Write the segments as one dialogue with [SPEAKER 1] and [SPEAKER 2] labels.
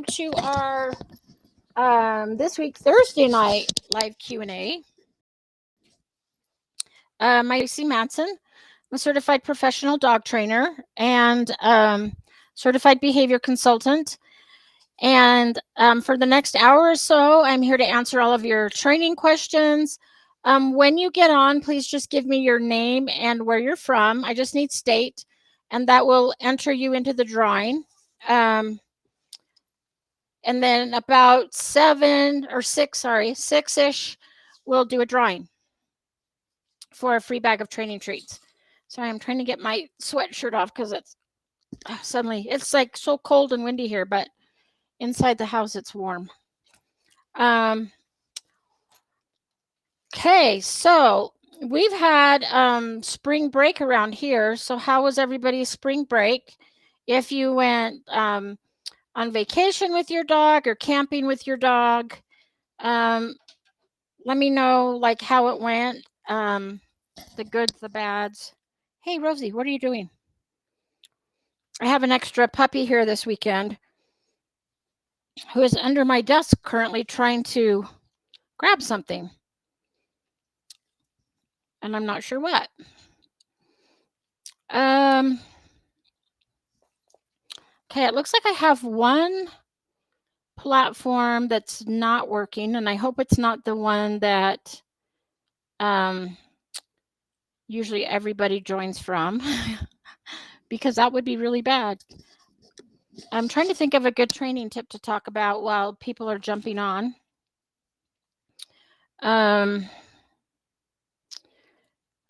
[SPEAKER 1] to our this week Thursday night live Q&A. My name is Tracy Matson. I'm a certified professional dog trainer and certified behavior consultant. And for the next hour or so, I'm here to answer all of your training questions. When you get on, please just give me your name and where you're from. I just need state, and that will enter you into the drawing. And then about 6-ish, we'll do a drawing for a free bag of training treats. Sorry, I'm trying to get my sweatshirt off because it's like so cold and windy here, but inside the house it's warm. Okay, so we've had spring break around here. So how was everybody's spring break? If you went on vacation with your dog or camping with your dog, let me know like how it went, the goods, the bads. Hey, Rosie, what are you doing? I have an extra puppy here this weekend who is under my desk currently trying to grab something. And I'm not sure what. Okay, it looks like I have one platform that's not working, and I hope it's not the one that usually everybody joins from because that would be really bad. I'm trying to think of a good training tip to talk about while people are jumping on.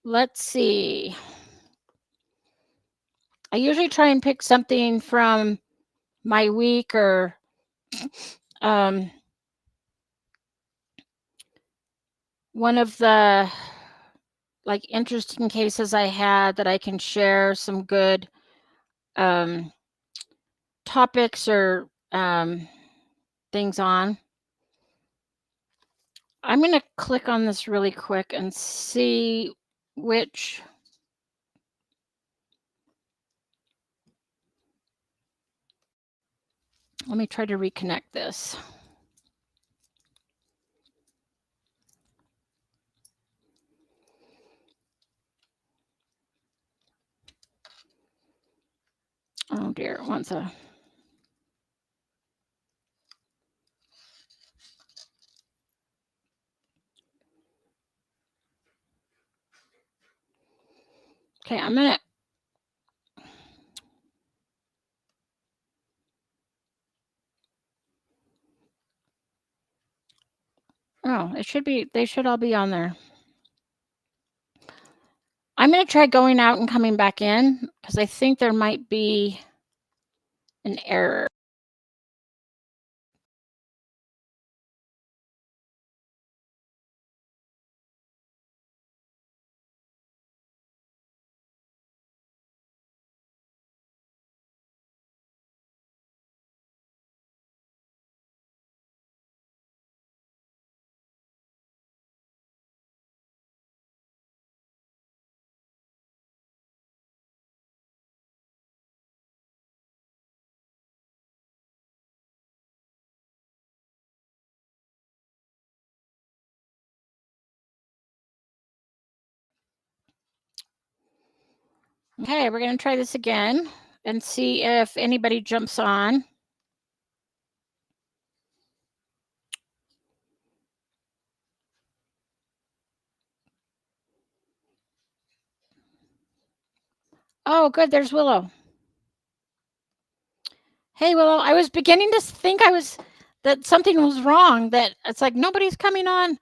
[SPEAKER 1] Let's see. I usually try and pick something from my week or one of the like interesting cases I had that I can share some good topics or things on. I'm going to click on this really quick and see which. Let me try to reconnect this. Oh dear, it wants a. Okay, I'm going to. Oh, it should be, they should all be on there. I'm going to try going out and coming back in because I think there might be an error. Okay, we're going to try this again and see if anybody jumps on. Oh, good. There's Willow. Hey, Willow. I was beginning to think that something was wrong, that it's like nobody's coming on.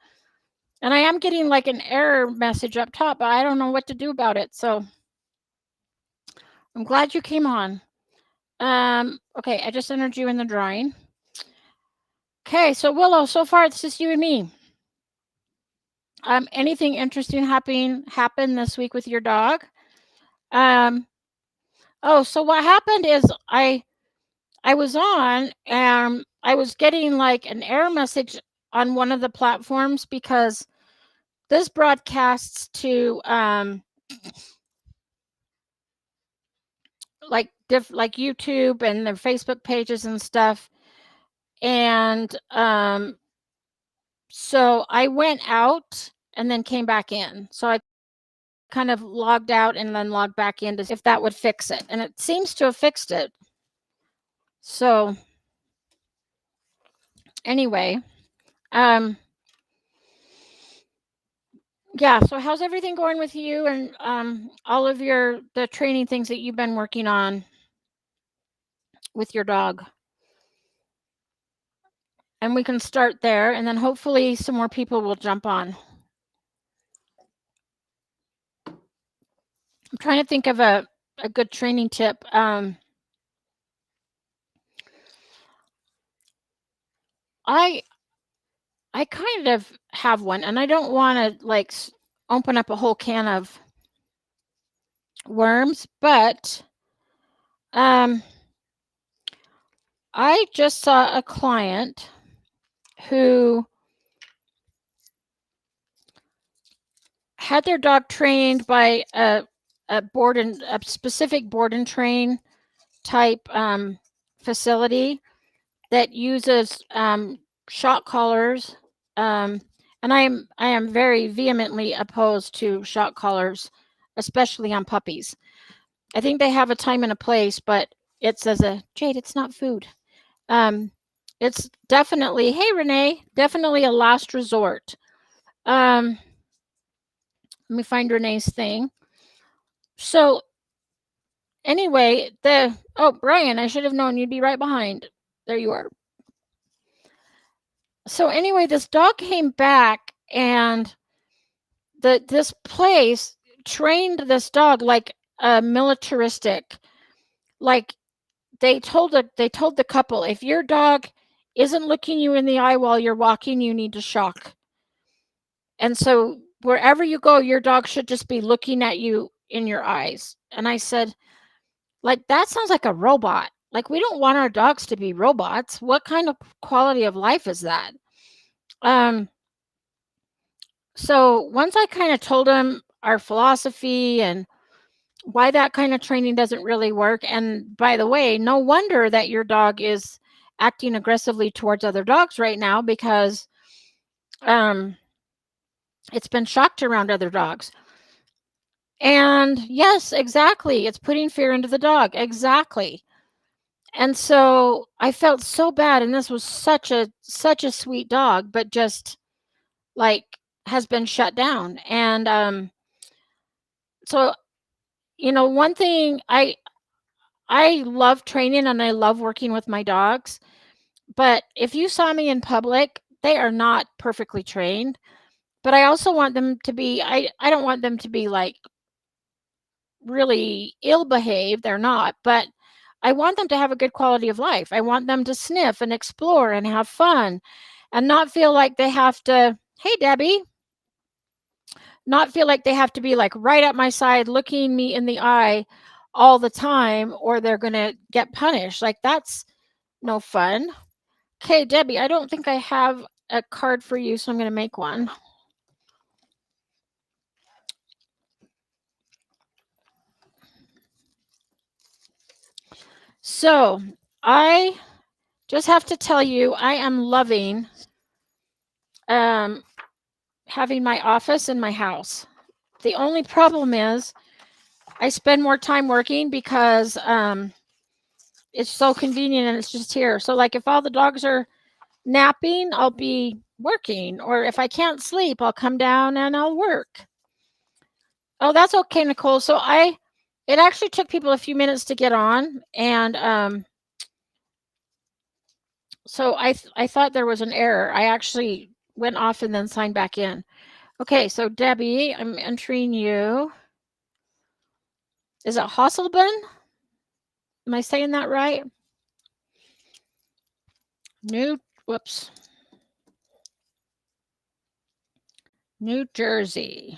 [SPEAKER 1] And I am getting like an error message up top, but I don't know what to do about it. So I'm glad you came on. Okay, I just entered you in the drawing. Okay, so Willow, so far it's just you and me. Anything interesting happen this week with your dog? Oh, so what happened is I was on and I was getting like an error message on one of the platforms because this broadcasts to like YouTube and their Facebook pages and stuff. And so I went out and then came back in. So I kind of logged out and then logged back in to see if that would fix it. And it seems to have fixed it. So anyway, yeah, so how's everything going with you and all of the training things that you've been working on with your dog? And we can start there, and then hopefully some more people will jump on. I'm trying to think of a good training tip. I kind of have one, and I don't want to like open up a whole can of worms, but I just saw a client who had their dog trained by a specific board and train type facility that uses shock collars. And I am very vehemently opposed to shock collars, especially on puppies. I think they have a time and a place, but it's Jade, it's not food. It's definitely, hey Renee, definitely a last resort. Let me find Renee's thing. So anyway, Brian, I should have known you'd be right behind. There you are. So anyway, this dog came back, and this place trained this dog like a militaristic. Like they told the couple, if your dog isn't looking you in the eye while you're walking, you need to shock. And so wherever you go, your dog should just be looking at you in your eyes. And I said, like, that sounds like a robot. Like, we don't want our dogs to be robots. What kind of quality of life is that? So once I kind of told him our philosophy and why that kind of training doesn't really work. And by the way, no wonder that your dog is acting aggressively towards other dogs right now, because it's been shocked around other dogs. And yes, exactly. It's putting fear into the dog. Exactly. And so I felt so bad. And this was such a sweet dog, but just like has been shut down. And so, one thing, I love training and I love working with my dogs, but if you saw me in public, they are not perfectly trained. But I also want them to be, I don't want them to be like really ill behaved. They're not, but I want them to have a good quality of life. I want them to sniff and explore and have fun and not feel like they have to, hey, Debbie, not feel like they have to be like right at my side, looking me in the eye all the time, or they're going to get punished. Like, that's no fun. Okay, Debbie, I don't think I have a card for you, so I'm going to make one. So I just have to tell you, I am loving having my office in my house. The only problem is I spend more time working because it's so convenient and it's just here. So like if all the dogs are napping, I'll be working, or if I can't sleep, I'll come down and I'll work. Oh, that's okay, Nicole. So it actually took people a few minutes to get on, and so I thought there was an error. I actually went off and then signed back in. Okay, so Debbie, I'm entering you. Is it Hasselben? Am I saying that right? Whoops. New Jersey.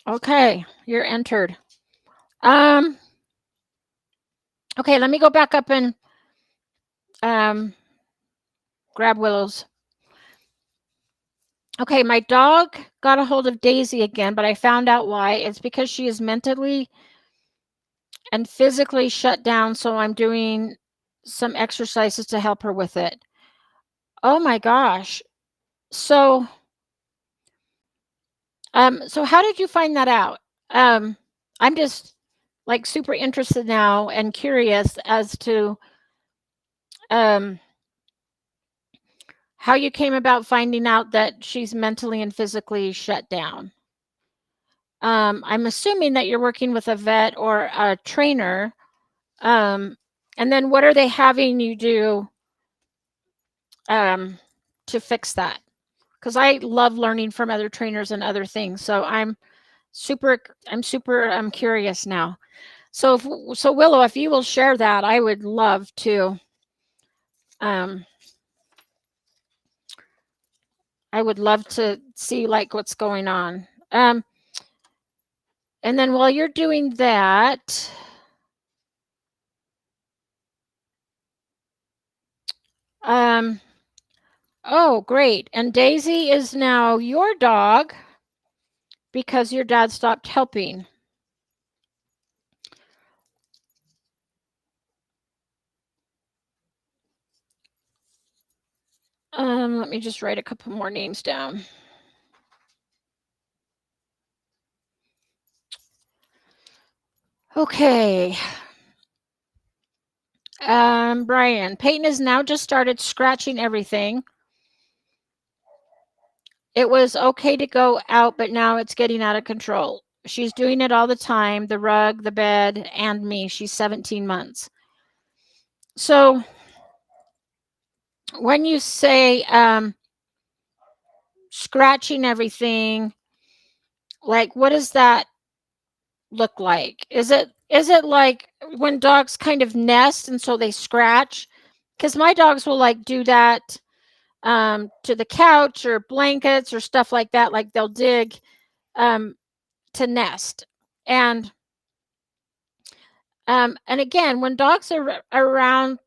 [SPEAKER 1] Okay, you're entered. Okay, let me go back up and grab Willow's. Okay, my dog got a hold of Daisy again, but I found out why. It's because she is mentally and physically shut down, so I'm doing some exercises to help her with it. Oh my gosh. So, so how did you find that out? I'm just like super interested now and curious as to um, how you came about finding out that she's mentally and physically shut down. I'm assuming that you're working with a vet or a trainer. Um, and then what are they having you do um, to fix that? Because I love learning from other trainers and other things. So I'm super curious now. So so Willow, if you will share that, I would love to. Um, I would love to see like what's going on. And then while you're doing that, um, oh great! And Daisy is now your dog because your dad stopped helping. Let me just write a couple more names down. Okay. Brian, Peyton has now just started scratching everything. It was okay to go out, but now it's getting out of control. She's doing it all the time, the rug, the bed, and me. She's 17 months. So when you say scratching everything, like what does that look like? Is it like when dogs kind of nest and so they scratch? Because my dogs will like do that to the couch or blankets or stuff like that. Like they'll dig um, to nest. And again, when dogs are around,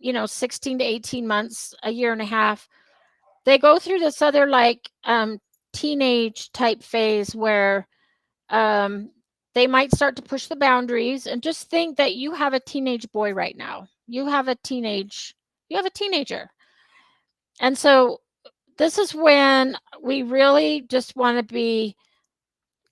[SPEAKER 1] 16 to 18 months, a year and a half, they go through this other like teenage type phase where um, they might start to push the boundaries. And just think that you have a teenage boy right now. You have a teenager. And so this is when we really just want to be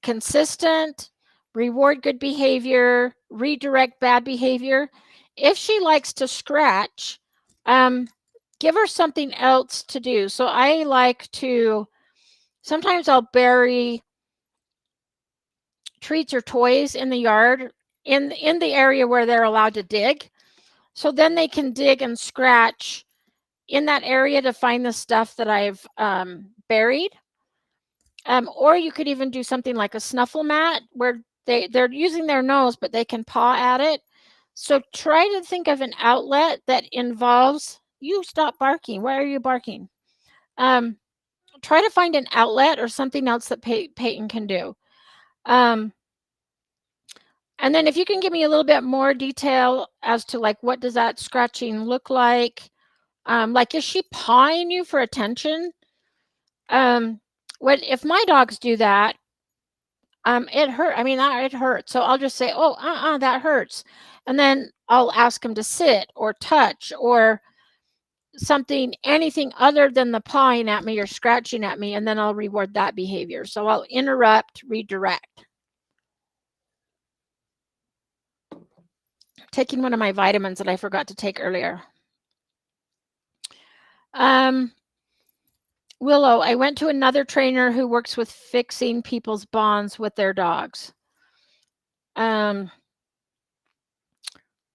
[SPEAKER 1] consistent, reward good behavior, redirect bad behavior. If she likes to scratch, give her something else to do. So I like to, sometimes I'll bury treats or toys in the yard in the area where they're allowed to dig. So then they can dig and scratch in that area to find the stuff that I've buried. Or you could even do something like a snuffle mat where they're using their nose, but they can paw at it. So try to think of an outlet that involves you. Stop barking. Why are you barking? Try to find an outlet or something else that Peyton can do. And then if you can give me a little bit more detail as to like what does that scratching look like is she pawing you for attention? What if my dogs do that? It hurt. I mean, it hurts. So I'll just say, "Oh, that hurts," and then I'll ask them to sit or touch or something, anything other than the pawing at me or scratching at me, and then I'll reward that behavior. So I'll interrupt, redirect. Taking one of my vitamins that I forgot to take earlier. Willow, I went to another trainer who works with fixing people's bonds with their dogs.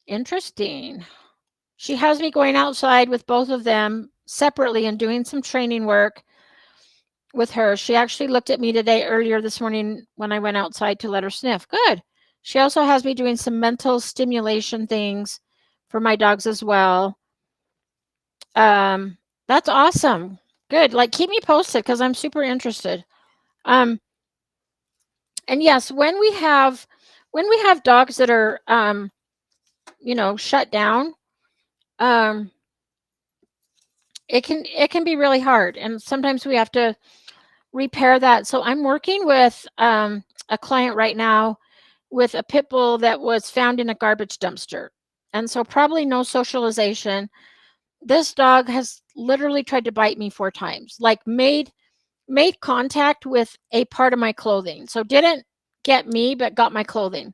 [SPEAKER 1] Interesting. She has me going outside with both of them separately and doing some training work with her. She actually looked at me today earlier this morning when I went outside to let her sniff. Good. She also has me doing some mental stimulation things for my dogs as well. That's awesome. Good. Like keep me posted because I'm super interested. And yes, when we have dogs that are shut down, it can be really hard, and sometimes we have to repair that. So I'm working with a client right now with a pit bull that was found in a garbage dumpster, and so probably no socialization. This dog has literally tried to bite me 4 times, like made contact with a part of my clothing. So didn't get me, but got my clothing.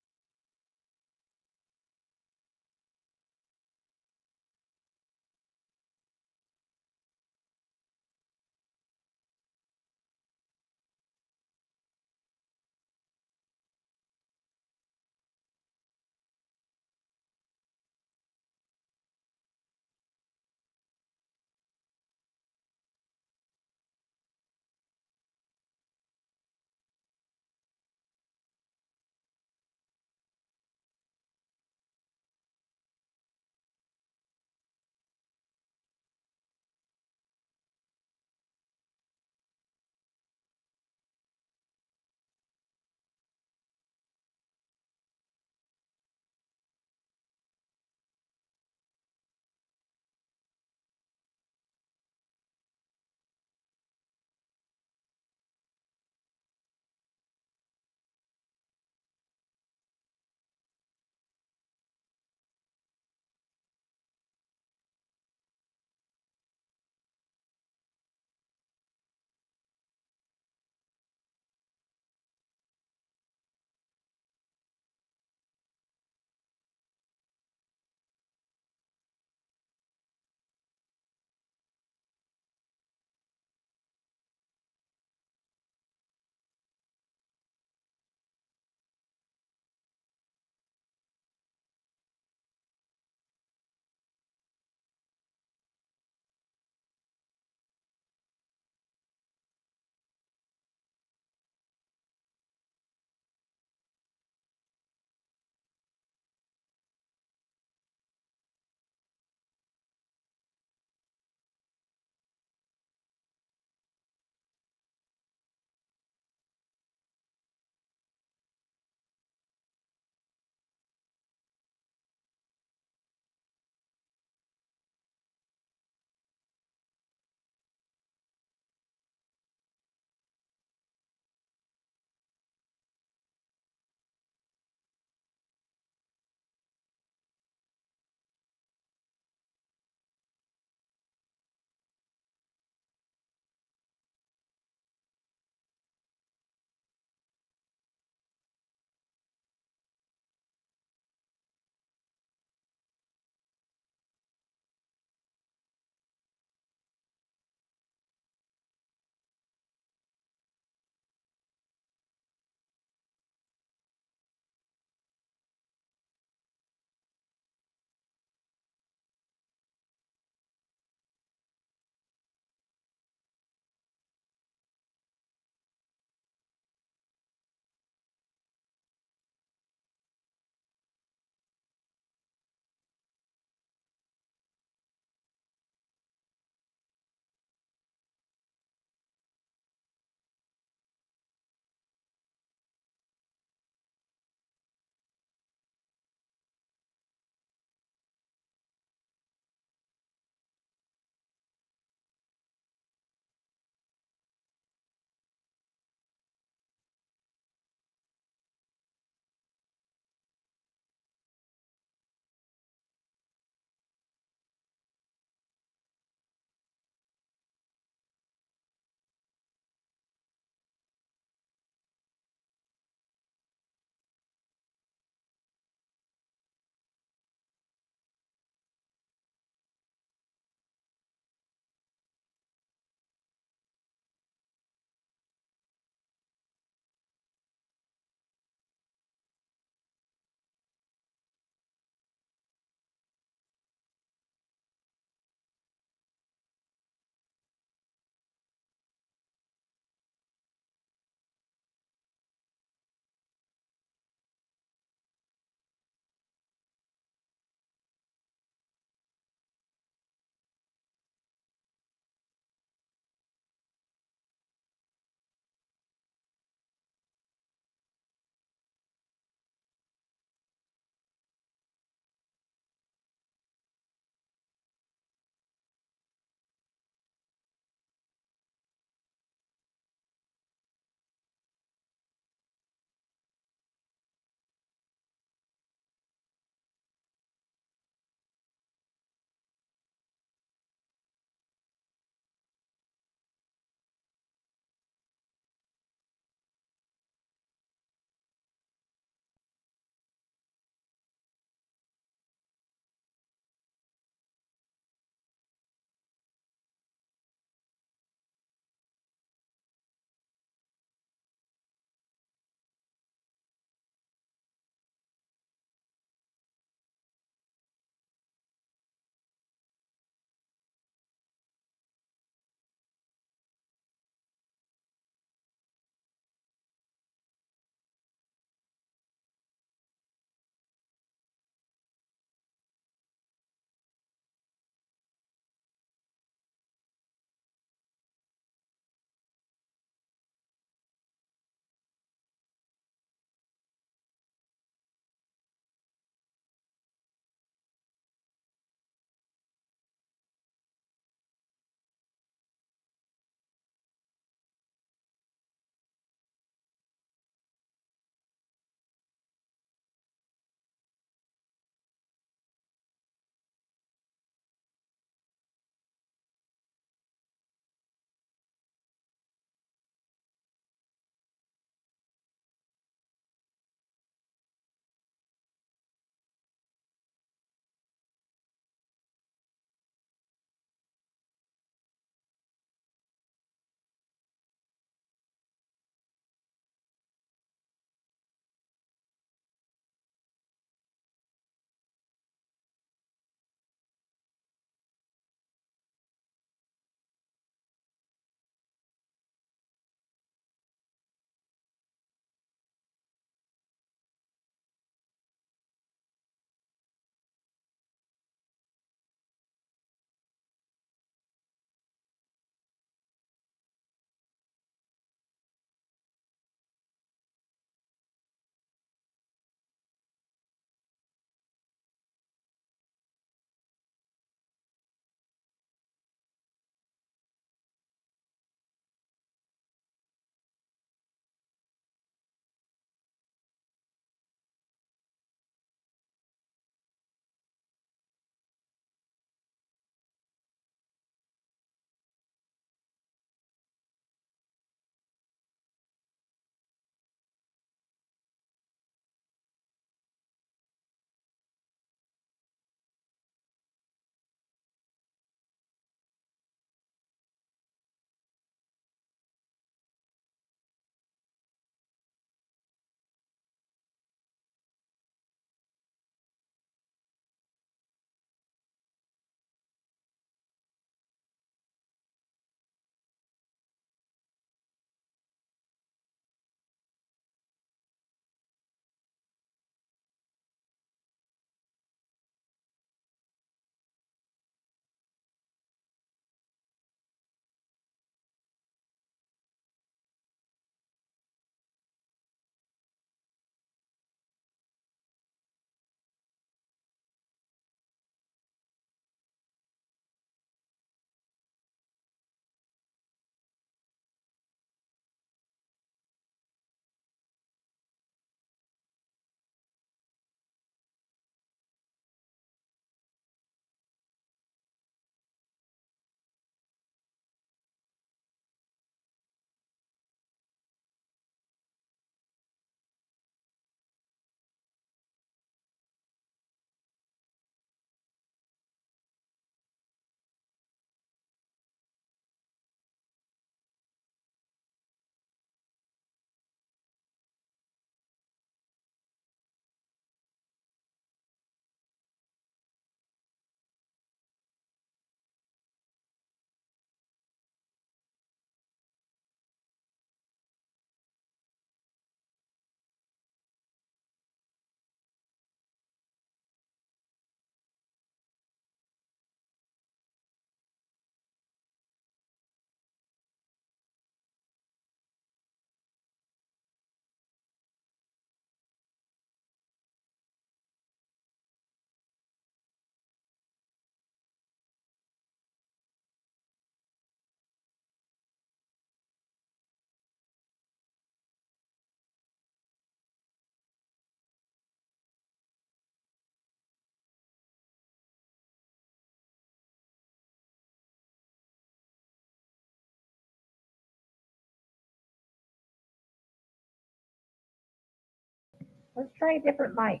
[SPEAKER 1] Let's try a different mic.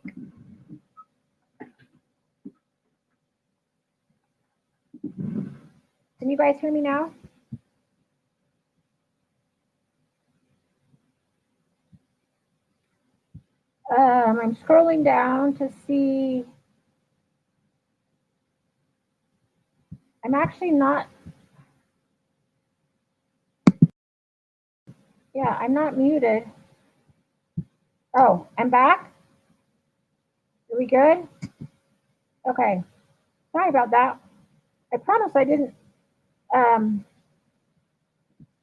[SPEAKER 1] Can you guys hear me now? I'm scrolling down to see. I'm actually not. Yeah, I'm not muted. Oh, I'm back? Are we good? Okay. Sorry about that. I promise I didn't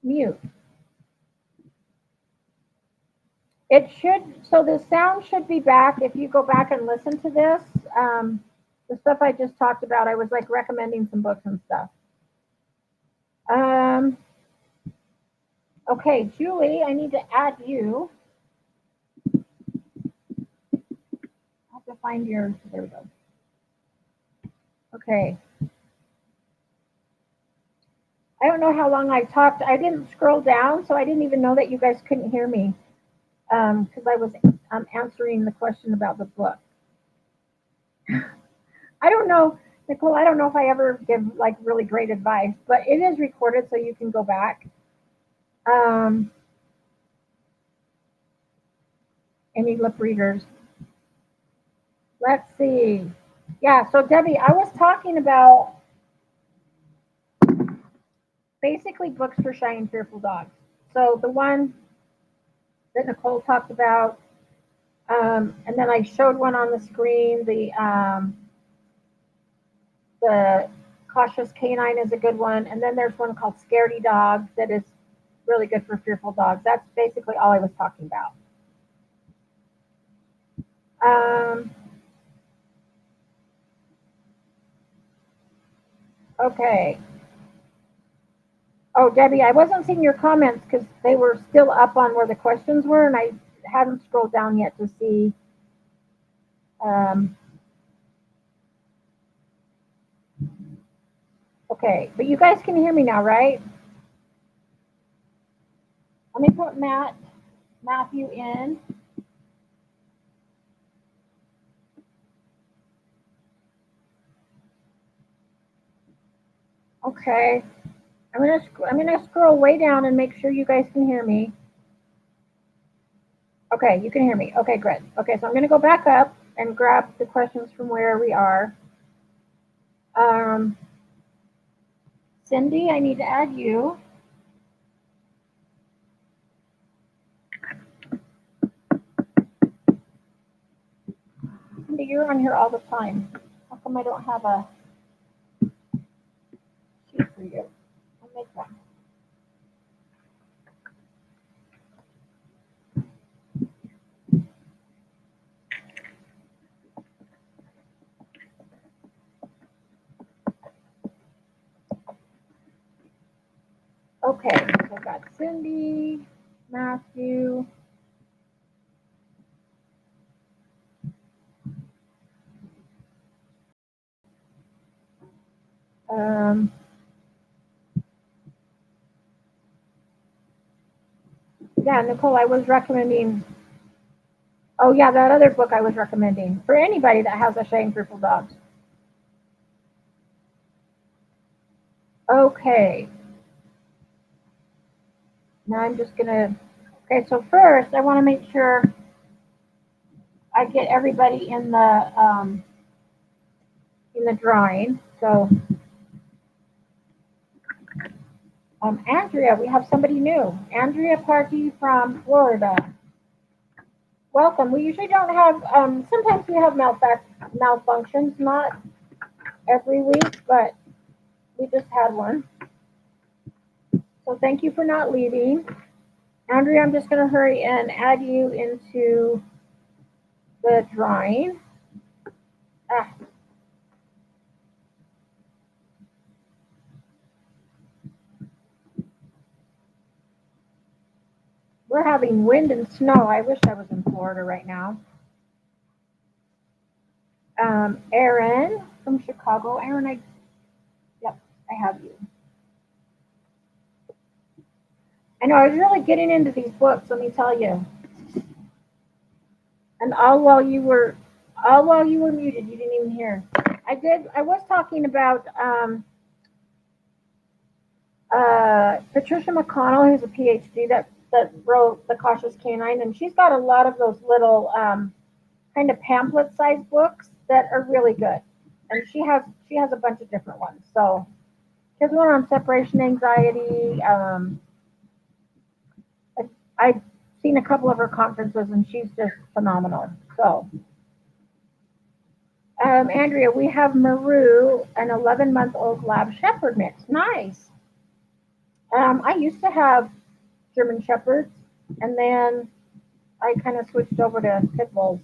[SPEAKER 1] mute. It should, so the sound should be back. If you go back and listen to this, the stuff I just talked about, I was like recommending some books and stuff. Okay, Julie, I need to add you. I have to find your, there we go. Okay. I don't know how long I talked. I didn't scroll down, so I didn't even know that you guys couldn't hear me because I was answering the question about the book. I don't know, Nicole, I don't know if I ever give like really great advice, but it is recorded so you can go back. Any lip readers? Let's see. Yeah, so Debbie, I was talking about basically books for shy and fearful dogs. So the one that Nicole talked about, and then I showed one on the screen. The Cautious Canine is a good one, and then there's one called Scaredy Dog that is really good for fearful dogs. That's basically all I was talking about. Okay. Oh, Debbie, I wasn't seeing your comments because they were still up on where the questions were, and I hadn't scrolled down yet to see. Okay, but you guys can hear me now, right? Let me put Matthew in. Okay, I'm gonna scroll way down and make sure you guys can hear me. Okay, you can hear me. Okay, good. Okay, so I'm gonna go back up and grab the questions from where we are. Cindy, I need to add you. Cindy, you're on here all the time. How come I don't have a sheet for you? I'll make one. Okay, so I've got Cindy, Matthew. Yeah, Nicole, I was recommending. Oh yeah, that other book I was recommending for anybody that has a shy and fearful dogs. Okay. Now I'm just gonna. Okay, so first I want to make sure I get everybody in the drawing. So, Andrea, we have somebody new. Andrea Parkey from Florida. Welcome. We usually don't have. Sometimes we have malfunctions, not every week, but we just had one. So thank you for not leaving. Andrea, I'm just going to hurry and add you into the drawing. We're having wind and snow. I wish I was in Florida right now. Aaron from Chicago. Aaron, yep, I have you. I know, I was really getting into these books, let me tell you. And all while you were muted, you didn't even hear. I was talking about Patricia McConnell, who's a PhD that wrote The Cautious Canine, and she's got a lot of those little kind of pamphlet sized books that are really good. And she has a bunch of different ones. So she has one on separation anxiety. I've seen a couple of her conferences, and she's just phenomenal. So, Andrea, we have Maru, an 11-month-old Lab Shepherd mix. Nice. I used to have German Shepherds, and then I kind of switched over to pit bulls,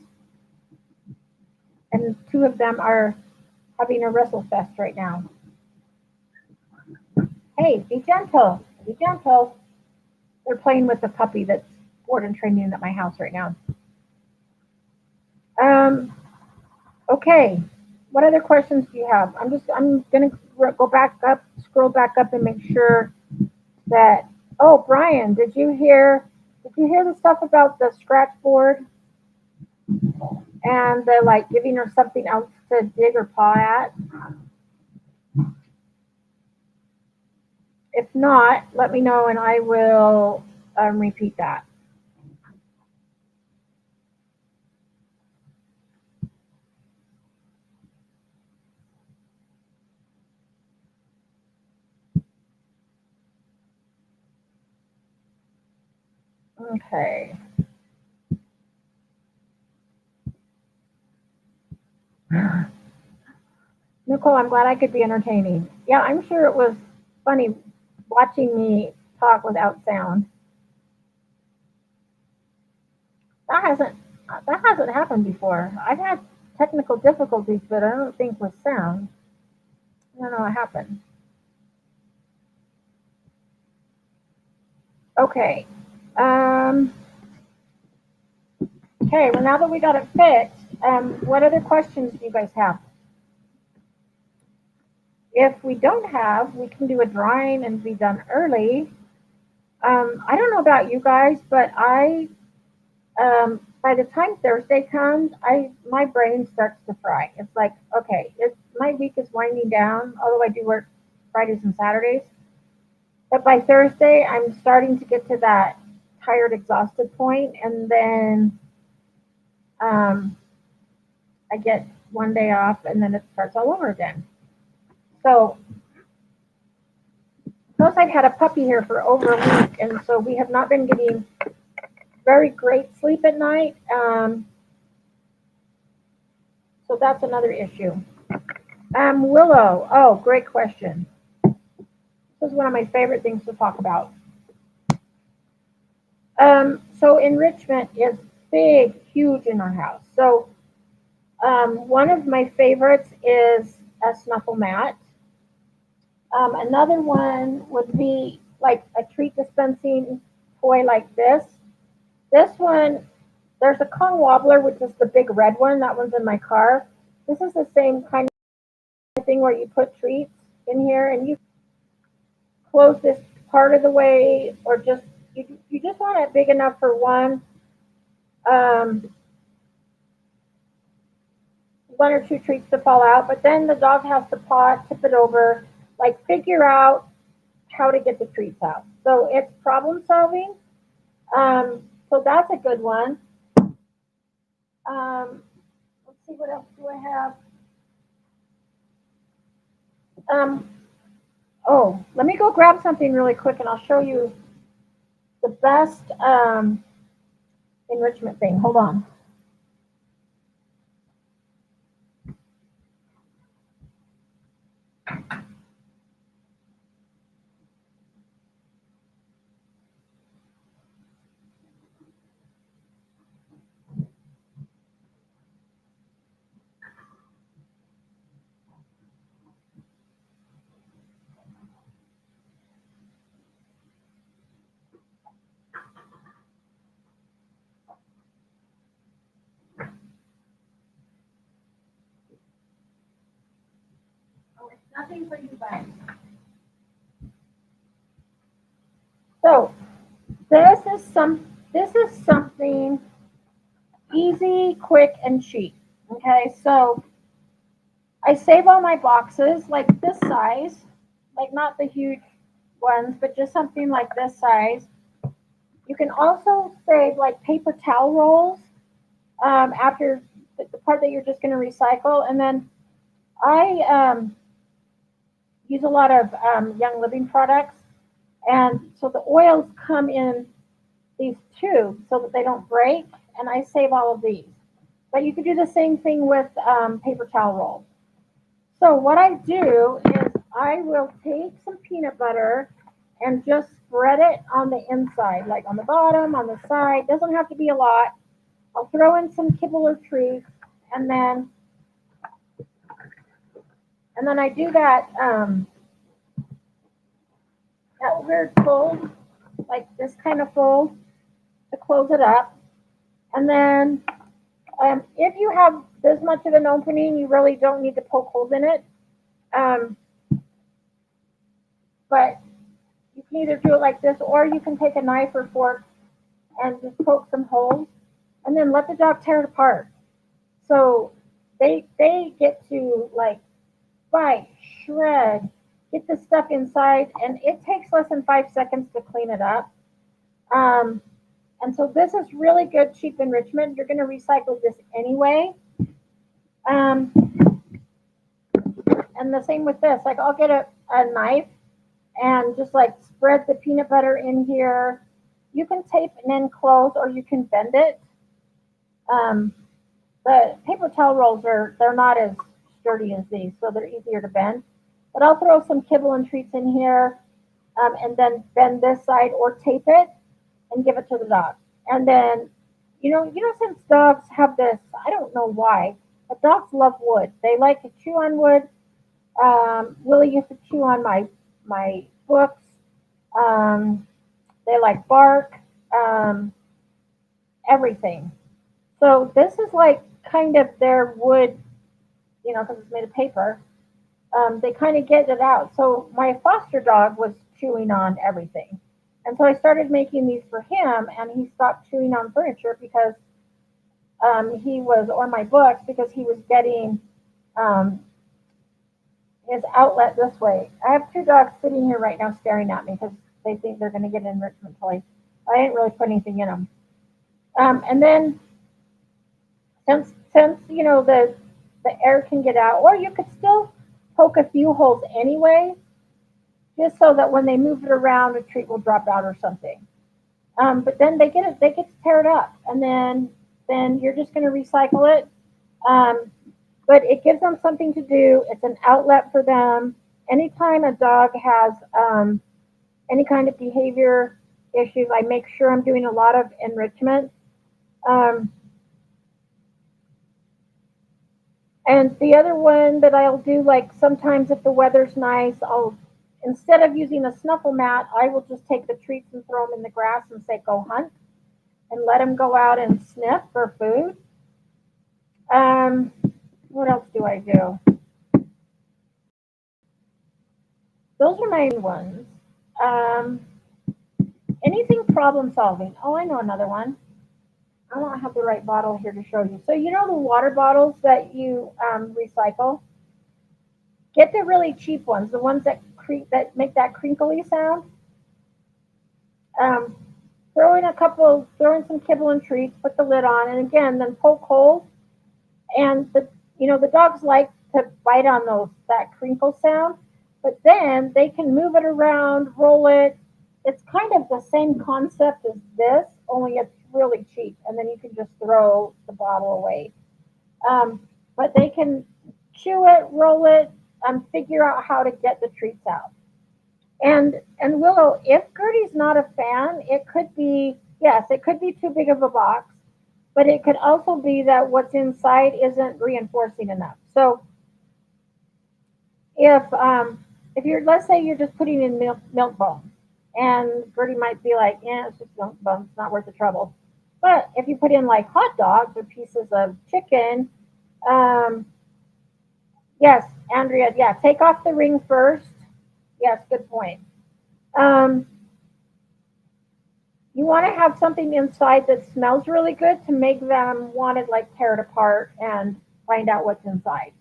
[SPEAKER 1] and two of them are having a wrestle fest right now. Hey, be gentle, be gentle. They're playing with the puppy that's board and training at my house right now. Um, okay. What other questions do you have? I'm gonna go back up, scroll back up, and make sure that. Oh, Brian, did you hear the stuff about the scratch board and the like giving her something else to dig or paw at? If not, let me know and I will repeat that. Okay. Nicole, I'm glad I could be entertaining. Yeah, I'm sure it was funny watching me talk without sound. That hasn't that hasn't happened before. I've had technical difficulties, but I don't think with sound. I don't know what happened. Okay. Um, okay. Well, now that we got it fixed, what other questions do you guys have? If we don't have, we can do a drawing and be done early. I don't know about you guys, but by the time Thursday comes, my brain starts to fry. It's like, okay, my week is winding down, although I do work Fridays and Saturdays. But by Thursday, I'm starting to get to that tired, exhausted point, and then um, I get one day off, and then it starts all over again. So, plus I've had a puppy here for over a week, and so we have not been getting very great sleep at night. So that's another issue. Willow. Oh, great question. This is one of my favorite things to talk about. So enrichment is big, huge in our house. So one of my favorites is a snuffle mat. Another one would be like a treat dispensing toy like this. This one, there's a Kong wobbler, which is the big red one. That one's in my car. This is the same kind of thing where you put treats in here and you close this part of the way, or just you just want it big enough for um, one or two treats to fall out, but then the dog has to paw, tip it over, like figure out how to get the treats out. So it's problem solving. So that's a good one. Let's see, what else do I have? Um, oh, let me go grab something really quick and I'll show you the best enrichment thing. Hold on. Oh, it's nothing for you guys. So this is something
[SPEAKER 2] easy, quick, and cheap. Okay, so I save all my boxes like this size, like not the huge ones, but just something like this size. You can also save like paper towel rolls after the part that you're just going to recycle. And then I use a lot of Young Living products, and so the oils come in these tubes so that they don't break, and I save all of these. But you can do the same thing with paper towel rolls. So what I do is I will take some peanut butter and just spread it on the inside, like on the bottom, on the side. Doesn't have to be a lot. I'll throw in some kibble or treats, and then I do that weird fold, like this kind of fold to close it up. And then if you have this much of an opening, you really don't need to poke holes in it. Um, but you can either do it like this, or you can take a knife or fork and just poke some holes, and then let the dog tear it apart. So they get to like bite, shred, get the stuff inside, and it takes less than 5 seconds to clean it up. Um, and so this is really good cheap enrichment. You're going to recycle this anyway. Um, and the same with this. Like I'll get a knife and just like spread the peanut butter in here. You can tape it in close or you can bend it. Um, the paper towel rolls they're not as sturdy as these, so they're easier to bend. But I'll throw some kibble and treats in here, and then bend this side or tape it and give it to the dog. And then, since dogs have this, I don't know why, but dogs love wood. They like to chew on wood. Willie used to chew on my books. Um, they like bark, um, everything. So this is like kind of their wood, because it's made of paper. They kind of get it out. So my foster dog was chewing on everything. And so I started making these for him, and he stopped chewing on furniture because he was, or my books, because he was getting um, his outlet this way. I have two dogs sitting here right now staring at me because they think they're going to get an enrichment toy. I didn't really put anything in them. And then since the air can get out, or you could still poke a few holes anyway, just so that when they move it around, a treat will drop out or something. But then they get to tear it up, and then you're just going to recycle it. Um, but it gives them something to do. It's an outlet for them. Anytime a dog has any kind of behavior issues, I make sure I'm doing a lot of enrichment. Um, and the other one that I'll do, like sometimes if the weather's nice, I'll instead of using a snuffle mat, I will just take the treats and throw them in the grass and say go hunt and let them go out and sniff for food. Um, what else do I do? Those are my ones. Um, anything problem solving. Oh, I know another one. I don't have the right bottle here to show you. So you know the water bottles that you recycle? Get the really cheap ones, the ones that make that crinkly sound. Um, throw in some kibble and treats, put the lid on, and again, then poke holes. And the dogs like to bite on that crinkle sound, but then they can move it around, roll it. It's kind of the same concept as this, only it's really cheap, and then you can just throw the bottle away. Um, but they can chew it, roll it, figure out how to get the treats out. And Willow, if Gertie's not a fan, it could be, yes, it could be too big of a box, but it could also be that what's inside isn't reinforcing enough. So if you're, let's say you're just putting in milk bones, and Gertie might be like, yeah, it's just milk bones, it's not worth the trouble. But if you put in like hot dogs or pieces of chicken, um, yes, Andrea, yeah, take off the ring first. Yes, good point. Um, You want to have something inside that smells really good to make them want to like tear it apart and find out what's inside.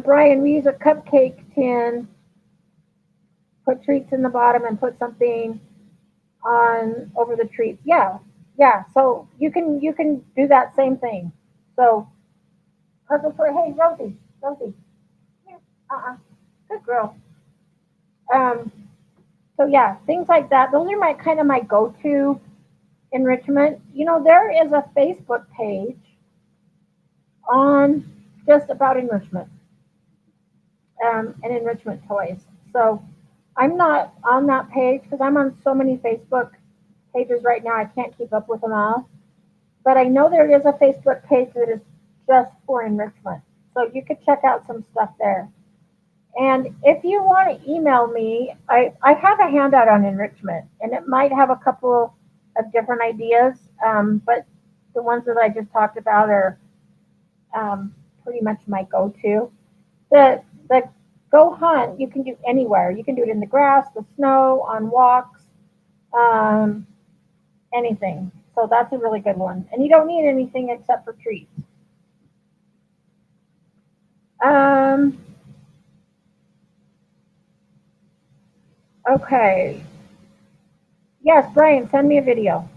[SPEAKER 2] Brian, we use a cupcake tin, put treats in the bottom and put something on over the treats. Yeah, yeah. So you can do that same thing. So puzzle for hey Rosie, Rosie, here. Good girl. Um, so yeah, things like that. Those are my kind of my go-to enrichment. You know, there is a Facebook page on just about enrichment and enrichment toys. So I'm not on that page because I'm on so many Facebook pages right now. I can't keep up with them all. But I know there is a Facebook page that is just for enrichment. So you could check out some stuff there. And if you want to email me, I have a handout on enrichment, and it might have a couple of different ideas, but the ones that I just talked about are pretty much my go-to. The go hunt you can do anywhere. You can do it in the grass, the snow, on walks, um, anything. So that's a really good one, and you don't need anything except for treats. Um, okay. Yes, Brian, send me a video.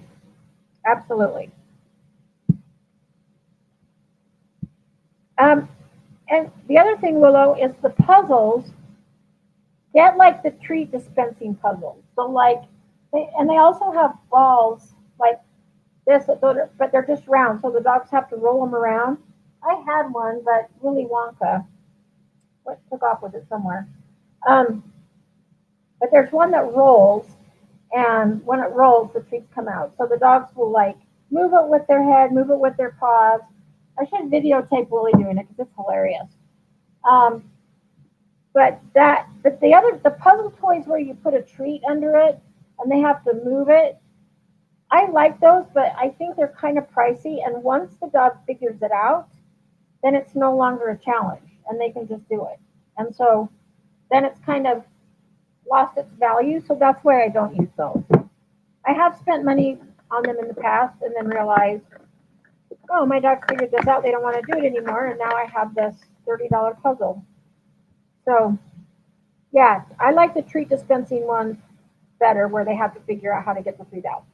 [SPEAKER 2] Absolutely. Um, and the other thing, Willow, is the puzzles. Get like the treat dispensing puzzles. So like, they also have balls like this, but they're just round, so the dogs have to roll them around. I had one, but Willy Wonka what took off with it somewhere. Um, but there's one that rolls, and when it rolls, the treats come out. So the dogs will like move it with their head, move it with their paws. I should videotape Willie doing it because it's hilarious. Um, but the puzzle toys where you put a treat under it and they have to move it. I like those, but I think they're kind of pricey. And once the dog figures it out, then it's no longer a challenge, and they can just do it. And so then it's kind of lost its value. So that's why I don't use those. I have spent money on them in the past, and then realized, oh, my dog figured this out. They don't want to do it anymore, and now I have this $30 puzzle. So yeah, I like the treat dispensing ones better, where they have to figure out how to get the food out.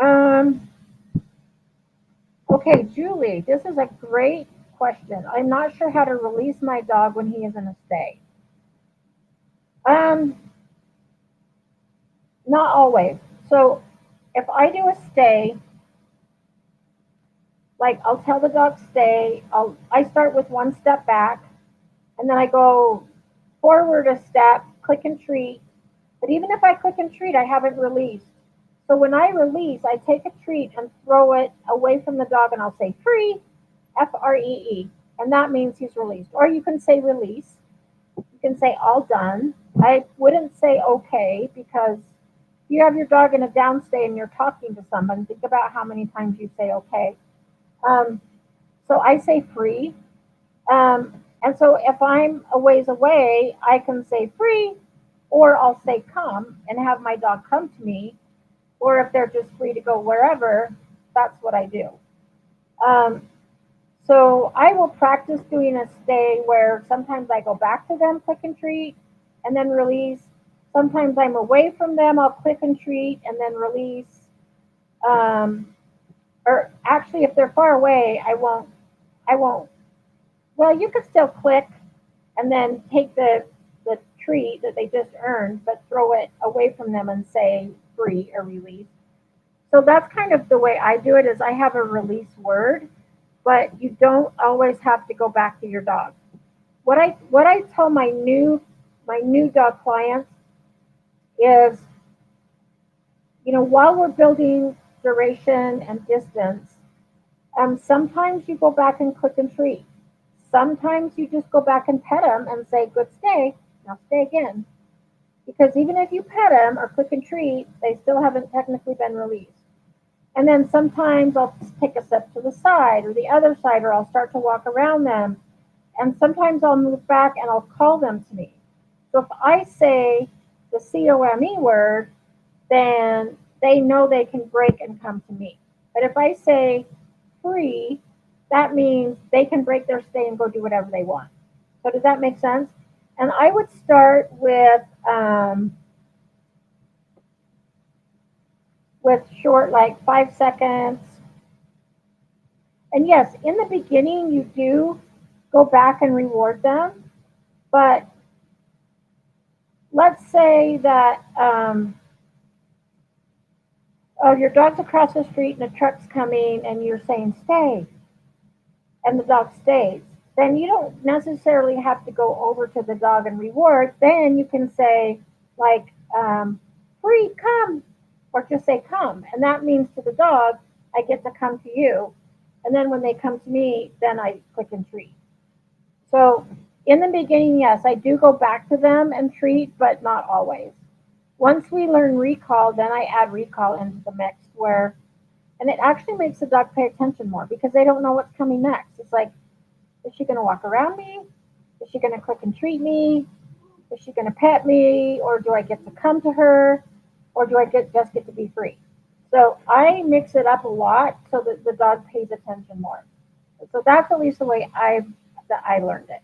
[SPEAKER 2] Um, okay, Julie, this is a great question. I'm not sure how to release my dog when he is in a stay. Um, Not always. So if I do a stay, like I'll tell the dog stay. I start with one step back, and then I go forward a step, click and treat. But even if I click and treat, I haven't released. So when I release, I take a treat and throw it away from the dog, and I'll say free, FREE, and that means he's released. Or you can say release. You can say all done. I wouldn't say okay, because you have your dog in a downstay and you're talking to someone. Think about how many times you say okay. Um, so I say free. And so if I'm a ways away, I can say free, or I'll say come and have my dog come to me. Or if they're just free to go wherever, that's what I do. Um, so I will practice doing a stay where sometimes I go back to them, click and treat, and then release. Sometimes I'm away from them, I'll click and treat and then release. Um, or actually, if they're far away, I won't. I won't. Well, you could still click and then take the treat that they just earned, but throw it away from them and say free or release. So that's kind of the way I do it. Is I have a release word, but you don't always have to go back to your dog. What I tell my new dog clients is, while we're building duration and distance, sometimes you go back and click and treat. Sometimes you just go back and pet them and say, good stay, now stay again. Because even if you pet them or click and treat, they still haven't technically been released. And then sometimes I'll take a step to the side or the other side, or I'll start to walk around them. And sometimes I'll move back and I'll call them to me. So if I say the COME word, then they know they can break and come to me. But if I say free, that means they can break their stay and go do whatever they want. So does that make sense? And I would start with short, like 5 seconds. And yes, in the beginning, you do go back and reward them. But let's say that oh, your dog's across the street and a truck's coming, and you're saying stay, and the dog stays. Then you don't necessarily have to go over to the dog and reward. Then you can say like free, come, or just say come, and that means to the dog, I get to come to you. And then when they come to me, then I click and treat. So in the beginning, yes, I do go back to them and treat, but not always. Once we learn recall, then I add recall into the mix where, and it actually makes the dog pay attention more because they don't know what's coming next. It's like, is she going to walk around me? Is she going to click and treat me? Is she going to pet me? Or do I get to come to her? Or do I just get to be free? So I mix it up a lot so that the dog pays attention more. So that's at least the way I learned it.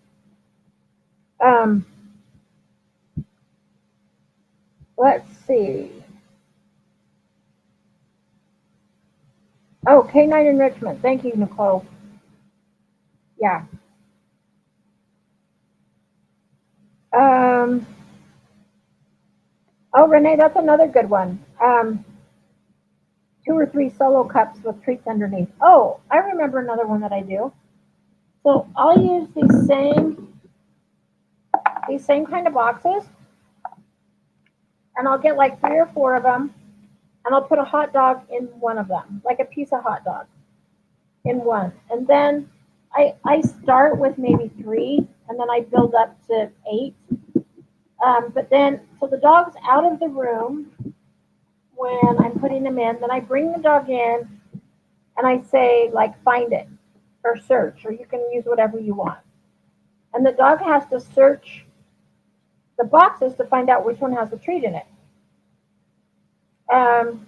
[SPEAKER 2] Um, let's see. Oh, canine enrichment. Thank you, Nicole. Yeah. Um, oh, Renee, that's another good one. 2 or 3 solo cups with treats underneath. Oh, I remember another one that I do. So I'll use these same kind of boxes, and I'll get like 3 or 4 of them, and I'll put a hot dog in one of them, like a piece of hot dog in one, and then I start with maybe 3, and then I build up to 8. But then, so the dog's out of the room when I'm putting them in. Then I bring the dog in and I say, like, find it or search, or you can use whatever you want. And the dog has to search the boxes to find out which one has the treat in it. Um,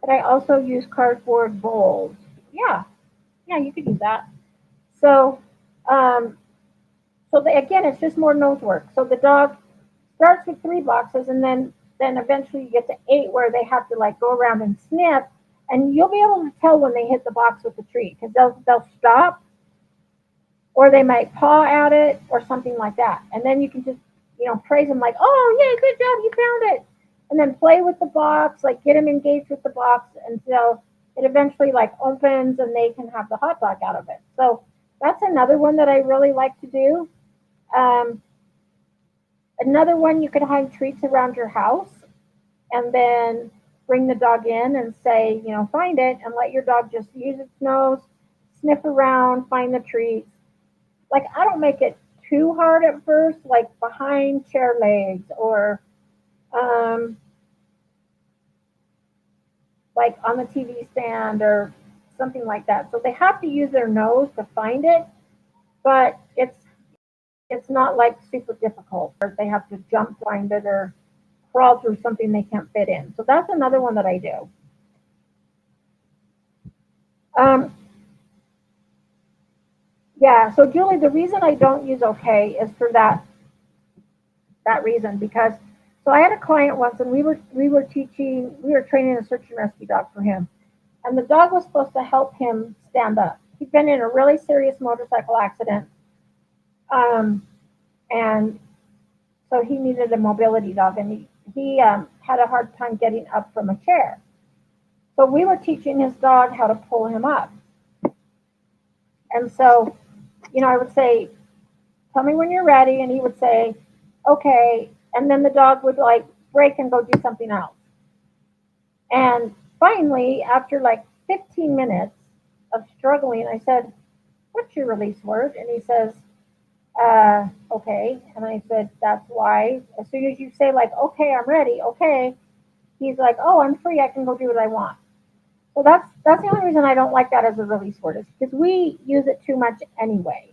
[SPEAKER 2] but I also use cardboard bowls. Yeah, yeah, you could use that. So, um, again, it's just more nose work. So the dog starts with 3 boxes, and then eventually you get to 8 where they have to like go around and sniff, and you'll be able to tell when they hit the box with the treat because they'll stop, or they might paw at it or something like that, and then you can just praise them like, oh yeah, good job, you found it, and then play with the box, like get them engaged with the box until it eventually like opens and they can have the hot dog out of it. So that's another one that I really like to do. Um, Another one, you could hide treats around your house and then bring the dog in and say, find it, and let your dog just use its nose, sniff around, find the treats. Like, I don't make it too hard at first, like behind chair legs or um, like on the TV stand or something like that. So they have to use their nose to find it, but it's not like super difficult or they have to jump to find it or crawl through something they can't fit in. So that's another one that I do. Um, yeah. So Julie, the reason I don't use okay is for that reason because so I had a client once and we were training a search and rescue dog for him, and the dog was supposed to help him stand up. He'd been in a really serious motorcycle accident, um, and so he needed a mobility dog, and he had a hard time getting up from a chair. So we were teaching his dog how to pull him up. And so, I would say, tell me when you're ready. And he would say, okay. And then the dog would like break and go do something else. And finally, after like 15 minutes of struggling, I said, what's your release word? And he says, okay. And I said, that's why as soon as you say like, okay, I'm ready. Okay. He's like, oh, I'm free. I can go do what I want. So that's the only reason I don't like that as a release word is because we use it too much anyway.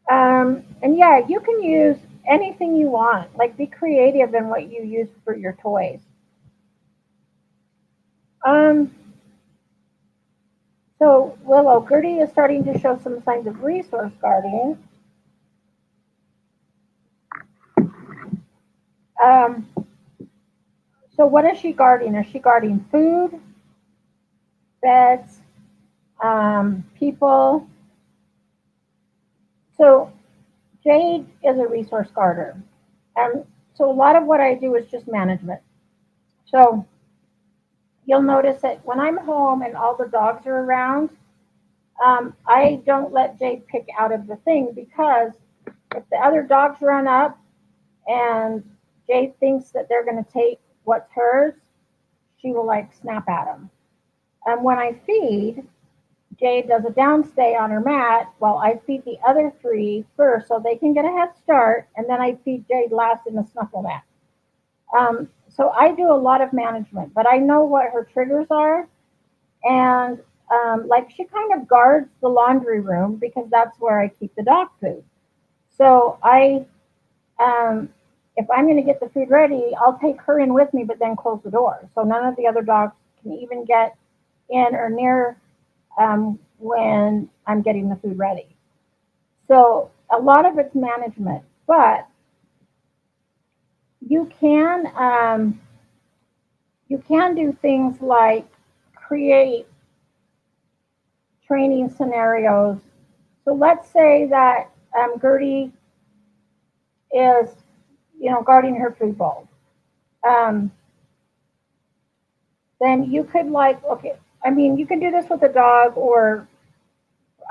[SPEAKER 2] And yeah, you can use anything you want. Like be creative in what you use for your toys. Um, so Willow, Gertie is starting to show some signs of resource guarding. Um, so what is she guarding? Is she guarding food, beds, people? So Jade is a resource guarder. So a lot of what I do is just management. So you'll notice that when I'm home and all the dogs are around, I don't let Jade pick out of the thing because if the other dogs run up and Jade thinks that they're going to take what's hers, she will like snap at them. And when I feed, Jade does a downstay on her mat while I feed the other three first so they can get a head start, and then I feed Jade last in the snuffle mat. So I do a lot of management, but I know what her triggers are, and like she kind of guards the laundry room because that's where I keep the dog food. So um, if I'm going to get the food ready, I'll take her in with me, but then close the door so none of the other dogs can even get in or near when I'm getting the food ready. So a lot of it's management, but you can um, you can do things like create training scenarios. So let's say that Gertie is, guarding her food bowl. Um, then you could like, okay, I mean, you can do this with a dog, or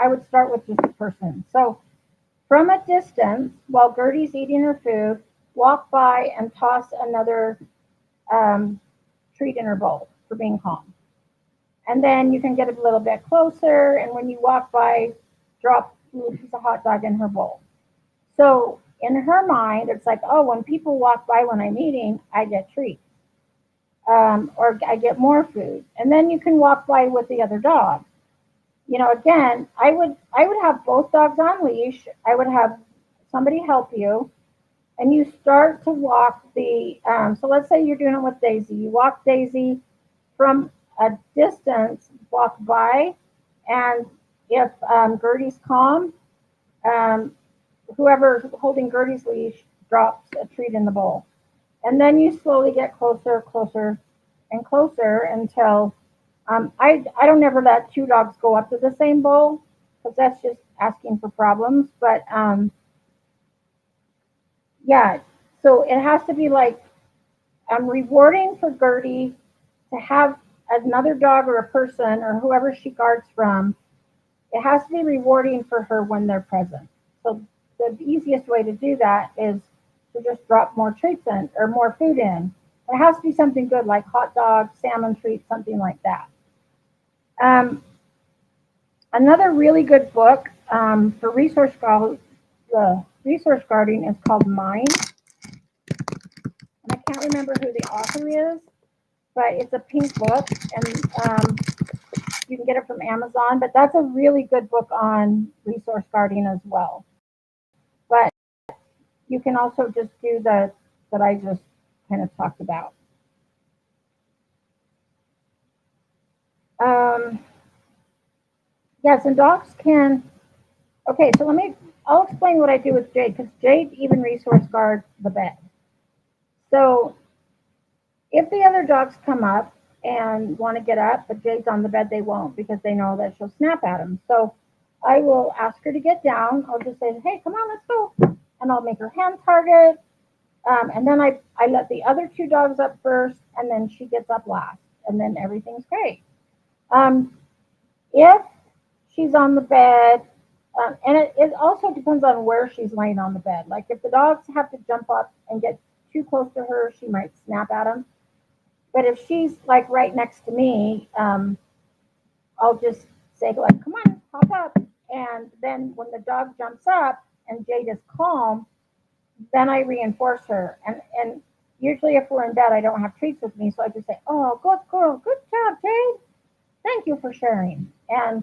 [SPEAKER 2] I would start with just a person. So from a distance, while Gertie's eating her food, walk by and toss another um, treat in her bowl for being calm. And then you can get a little bit closer, and when you walk by, drop a little piece of hot dog in her bowl. So in her mind, it's like, oh, when people walk by when I'm eating, I get treats, or I get more food. And then you can walk by with the other dog. Again, I would have both dogs on leash. I would have somebody help you, and you start to walk the. So let's say you're doing it with Daisy. You walk Daisy from a distance, walk by, and if Gertie's calm, um, whoever's holding Gertie's leash drops a treat in the bowl. And then you slowly get closer, closer, and closer until I don't ever let two dogs go up to the same bowl because that's just asking for problems. But yeah, so it has to be like rewarding for Gertie to have another dog or a person or whoever she guards from. It has to be rewarding for her when they're present. So the easiest way to do that is to just drop more treats in or more food in. It has to be something good like hot dog, salmon treats, something like that. Um, Another really good book for resource guarding is called Mine. And I can't remember who the author is, but it's a pink book, and you can get it from Amazon. But that's a really good book on resource guarding as well. But you can also just do the that I just kind of talked about. Um, yes, and dogs can. Okay, so I'll explain what I do with Jade because Jade even resource guards the bed. So if the other dogs come up and want to get up, but Jade's on the bed, they won't because they know that she'll snap at them. So I will ask her to get down. I'll just say, hey, come on, let's go. And I'll make her hand target. And then I let the other two dogs up first, and then she gets up last. And then everything's great. Um, if she's on the bed, and it also depends on where she's laying on the bed. Like if the dogs have to jump up and get too close to her, she might snap at them. But if she's like right next to me, I'll just say like, "Come on, hop up." And then when the dog jumps up and Jade is calm, then I reinforce her. And usually if we're in bed, I don't have treats with me, so I just say, "Oh, good girl, good job, Jade. Thank you for sharing." And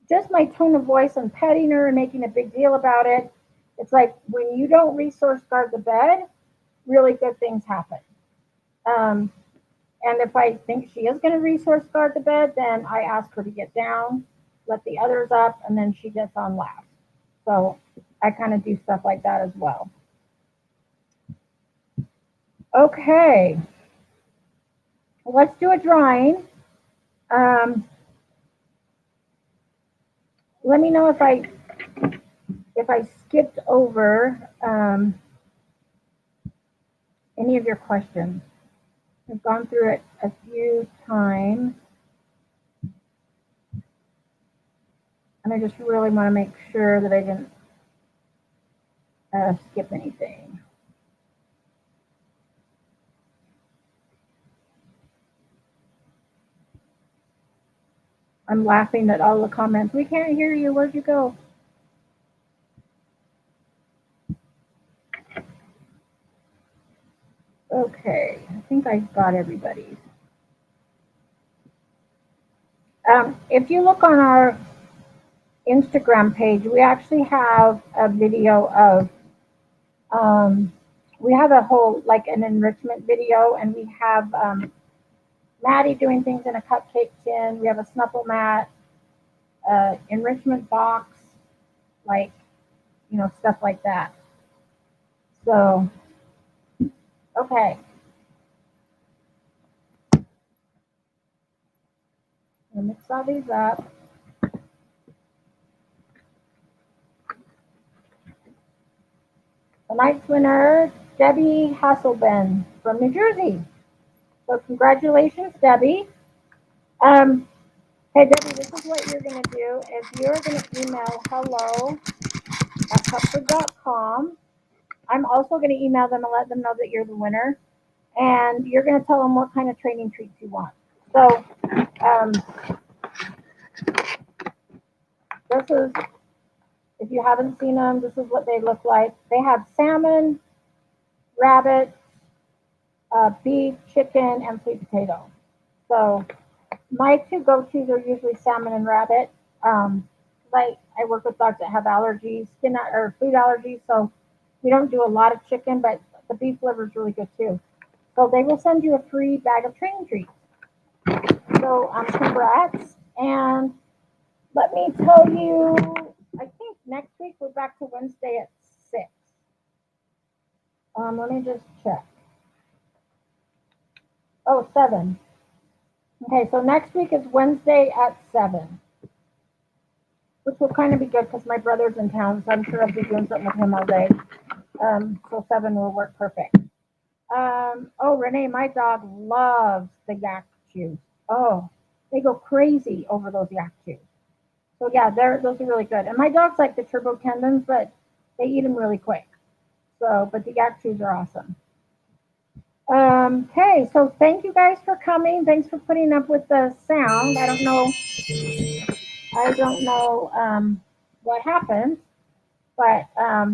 [SPEAKER 2] just my tone of voice and petting her and making a big deal about it It's like when you don't resource guard the bed, really good things happen. Um, and if I think she is going to resource guard the bed, then I ask her to get down, let the others up, and then she gets on last. So I kind of do stuff like that as well. Okay, let's do a drawing. Um, let me know if I skipped over any of your questions. I've gone through it a few times, and I just really want to make sure that I didn't skip anything. I'm laughing at all the comments. We can't hear you. Where'd you go? Okay, I think I got everybody's. If you look on our Instagram page, we actually have a video of, we have a whole, like an enrichment video, and we have Maddie doing things in a cupcake tin. We have a snuffle mat, enrichment box, like, stuff like that. So, okay. I'll mix all these up. Tonight's winner, Debbie Hasselben from New Jersey. So congratulations, Debbie. Um, hey, Debbie, this is what you're going to do. Is you're going to email hello@pupford.com. I'm also going to email them and let them know that you're the winner. And you're going to tell them what kind of training treats you want. So this is, if you haven't seen them, this is what they look like. They have salmon, rabbit, beef, chicken, and sweet potato. So my two go-tos are usually salmon and rabbit. Like I work with dogs that have allergies, skin or food allergies, so we don't do a lot of chicken, but the beef liver is really good too. So they will send you a free bag of training treats. So congrats, and let me tell you, I think next week we're back to Wednesday at 6. Let me just check. Oh, 7. Okay, so next week is Wednesday at 7, which will kind of be good because my brother's in town, so I'm sure I'll be doing something with him all day. So 7 will work perfect. Oh, Renee, my dog loves the yak chews. Oh, they go crazy over those yak chews. So yeah, those are really good. And my dogs like the turbo tendons, but they eat them really quick. So, but the yak chews are awesome. Okay, so thank you guys for coming. Thanks for putting up with the sound. I don't know what happened, but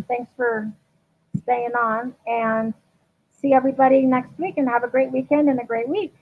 [SPEAKER 2] thanks for staying on, and see everybody next week, and have a great weekend and a great week.